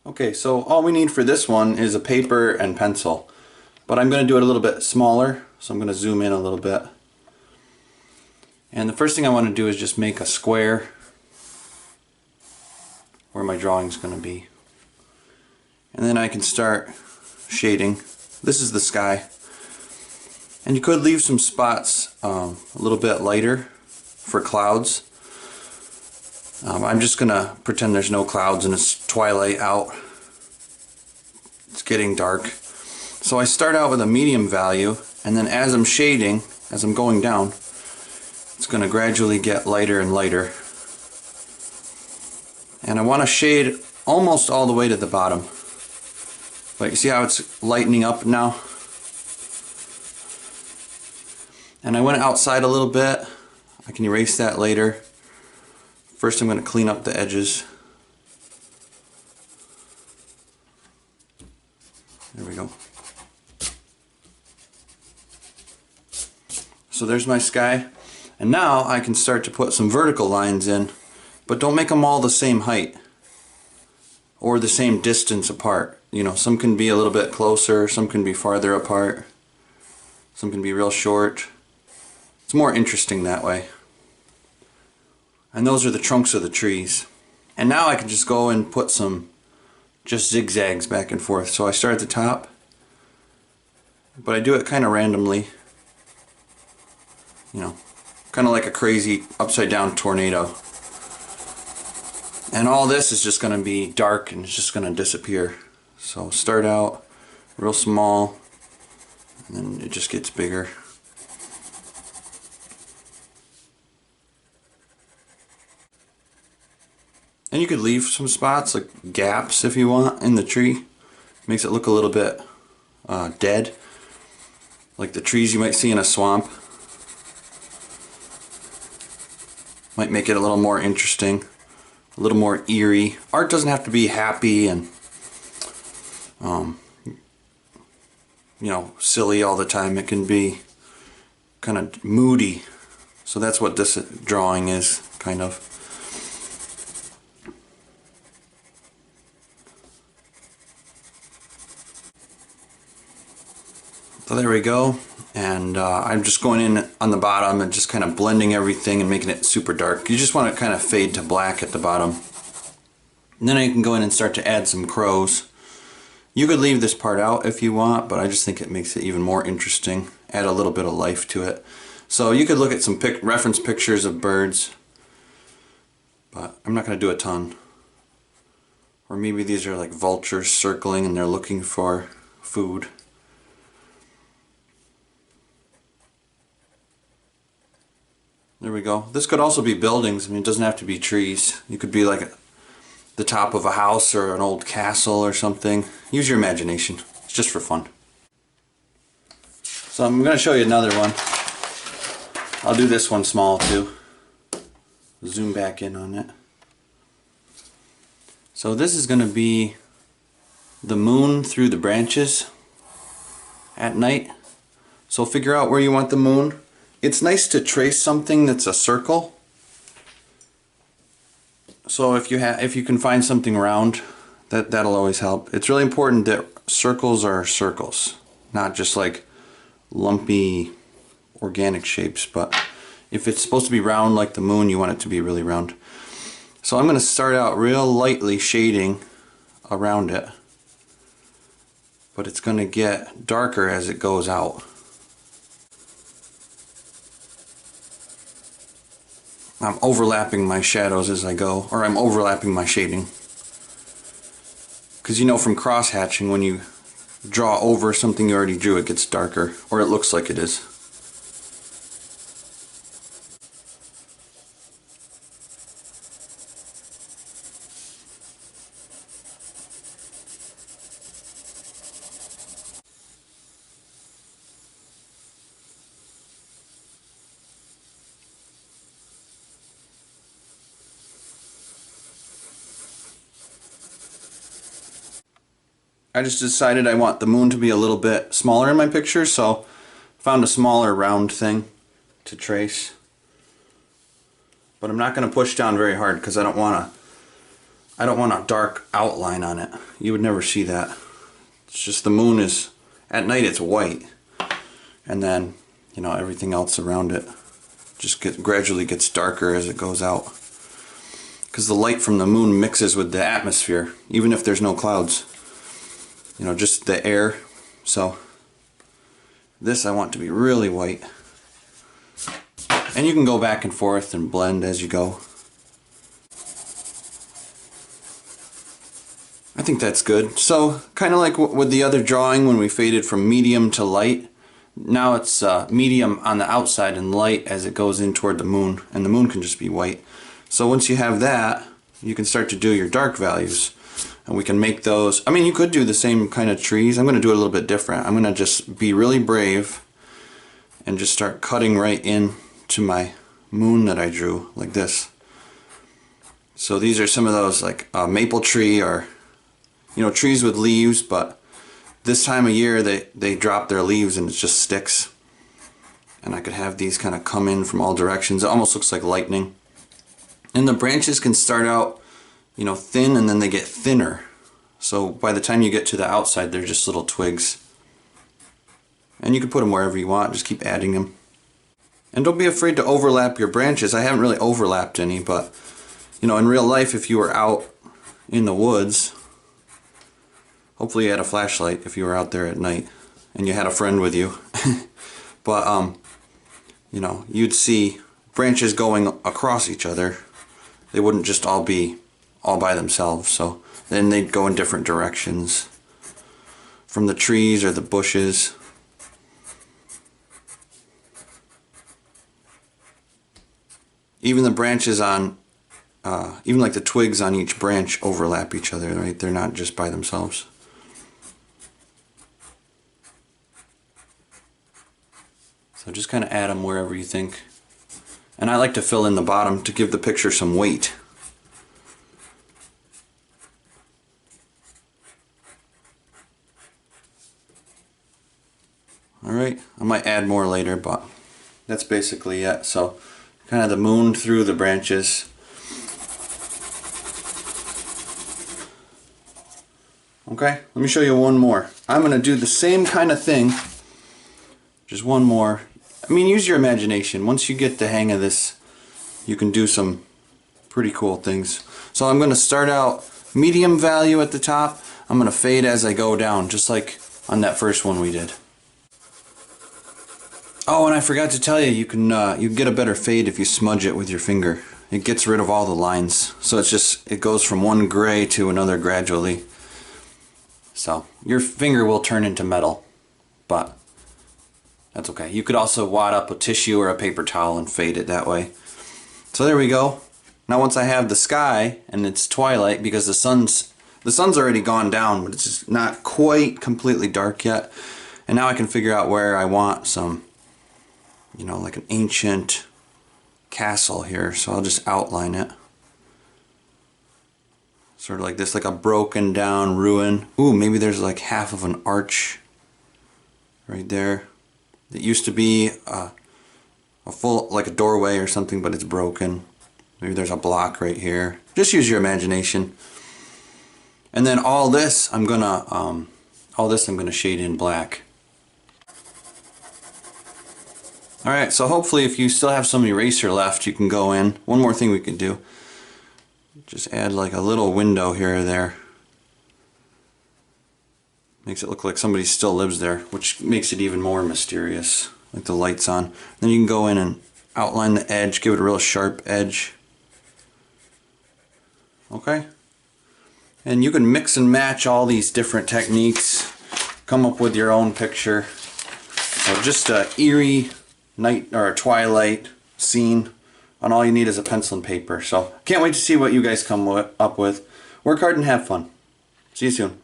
Okay, so all we need for this one is a paper and pencil, but I'm going to do it a little bit smaller, so I'm going to zoom in a little bit. And the first thing I want to do is just make a square where my drawing is going to be. And then I can start shading. This is the sky. And you could leave some spots a little bit lighter for clouds. I'm just going to pretend there's no clouds and it's twilight out. It's getting dark. So I start out with a medium value, and then as I'm shading, as I'm going down, it's going to gradually get lighter and lighter. And I want to shade almost all the way to the bottom. But you see how it's lightening up now? And I went outside a little bit. I can erase that later. First I'm going to clean up the edges. There we go. So there's my sky. And now I can start to put some vertical lines in, but don't make them all the same height or the same distance apart. You know, some can be a little bit closer, some can be farther apart, some can be real short. It's more interesting that way. And those are the trunks of the trees. And now I can just go and put some just zigzags back and forth. So I start at the top, but I do it kind of randomly. You know, kind of like a crazy upside down tornado. And all this is just going to be dark and it's just going to disappear. So start out real small and then it just gets bigger. And you could leave some spots, like gaps if you want, in the tree. Makes it look a little bit dead. Like the trees you might see in a swamp. Might make it a little more interesting. A little more eerie. Art doesn't have to be happy and you know, silly all the time. It can be kind of moody. So that's what this drawing is, kind of. So there we go, and I'm just going in on the bottom and just kind of blending everything and making it super dark. You just want to kind of fade to black at the bottom. And then I can go in and start to add some crows. You could leave this part out if you want, but I just think it makes it even more interesting. Add a little bit of life to it. So you could look at some reference pictures of birds, but I'm not going to do a ton. Or maybe these are like vultures circling and they're looking for food. There we go. This could also be buildings. I mean, it doesn't have to be trees. You could be like the top of a house or an old castle or something. Use your imagination. It's just for fun. So I'm going to show you another one. I'll do this one small too. Zoom back in on it. So this is going to be the moon through the branches at night. So figure out where you want the moon. It's nice to trace something that's a circle. So if you can find something round, that'll always help. It's really important that circles are circles, not just like lumpy organic shapes, but if it's supposed to be round like the moon, you want it to be really round. So I'm going to start out real lightly shading around it, but it's going to get darker as it goes out. I'm overlapping my shadows as I go, or I'm overlapping my shading. Because you know from cross hatching, when you draw over something you already drew, it gets darker, or it looks like it is. I just decided I want the moon to be a little bit smaller in my picture, so found a smaller round thing to trace. But I'm not going to push down very hard because I don't want I don't want a dark outline on it. You would never see that. It's just the moon is, at night it's white. And then, you know, everything else around it just gradually gets darker as it goes out. Because the light from the moon mixes with the atmosphere, even if there's no clouds. You know, just the air. So, this I want to be really white. And you can go back and forth and blend as you go. I think that's good. So, kind of like with the other drawing when we faded from medium to light. Now it's medium on the outside and light as it goes in toward the moon. And the moon can just be white. So once you have that, you can start to do your dark values. And we can make those. I mean, you could do the same kind of trees. I'm going to do it a little bit different. I'm going to just be really brave and just start cutting right in to my moon that I drew, like this. So these are some of those, like a maple tree, or you know, trees with leaves, but this time of year they drop their leaves and it just sticks. And I could have these kind of come in from all directions. It almost looks like lightning. And the branches can start out, you know, thin, and then they get thinner. So by the time you get to the outside, they're just little twigs. And you can put them wherever you want, just keep adding them. And don't be afraid to overlap your branches. I haven't really overlapped any, but you know, in real life, if you were out in the woods, hopefully you had a flashlight if you were out there at night and you had a friend with you. But you know, you'd see branches going across each other. They wouldn't just all be all by themselves. So then they'd go in different directions from the trees or the bushes. Even the branches on, even like the twigs on each branch overlap each other, right? They're not just by themselves. So just kind of add them wherever you think. And I like to fill in the bottom to give the picture some weight. Alright, I might add more later, but that's basically it. So kind of the moon through the branches. Okay, let me show you one more. I'm going to do the same kind of thing. Just one more. I mean, use your imagination. Once you get the hang of this, you can do some pretty cool things. So I'm going to start out medium value at the top. I'm going to fade as I go down, just like on that first one we did. Oh, and I forgot to tell you, you can get a better fade if you smudge it with your finger. It gets rid of all the lines. So it goes from one gray to another gradually. So your finger will turn into metal, but that's okay. You could also wad up a tissue or a paper towel and fade it that way. So there we go. Now once I have the sky and it's twilight, because the sun's already gone down, but it's just not quite completely dark yet. And now I can figure out where I want some, you know, like an ancient castle here. So I'll just outline it. Sort of like this, like a broken down ruin. Ooh, maybe there's like half of an arch right there. It used to be a full, like a doorway or something, but it's broken. Maybe there's a block right here. Just use your imagination. And then all this I'm gonna shade in black. Alright, so hopefully if you still have some eraser left, you can go in. One more thing we could do. Just add like a little window here or there. Makes it look like somebody still lives there, which makes it even more mysterious, like the light's on. Then you can go in and outline the edge, give it a real sharp edge. Okay? And you can mix and match all these different techniques, come up with your own picture. So just a eerie night or a twilight scene, and all you need is a pencil and paper. So can't wait to see what you guys come up with. Work hard and have fun. See you soon.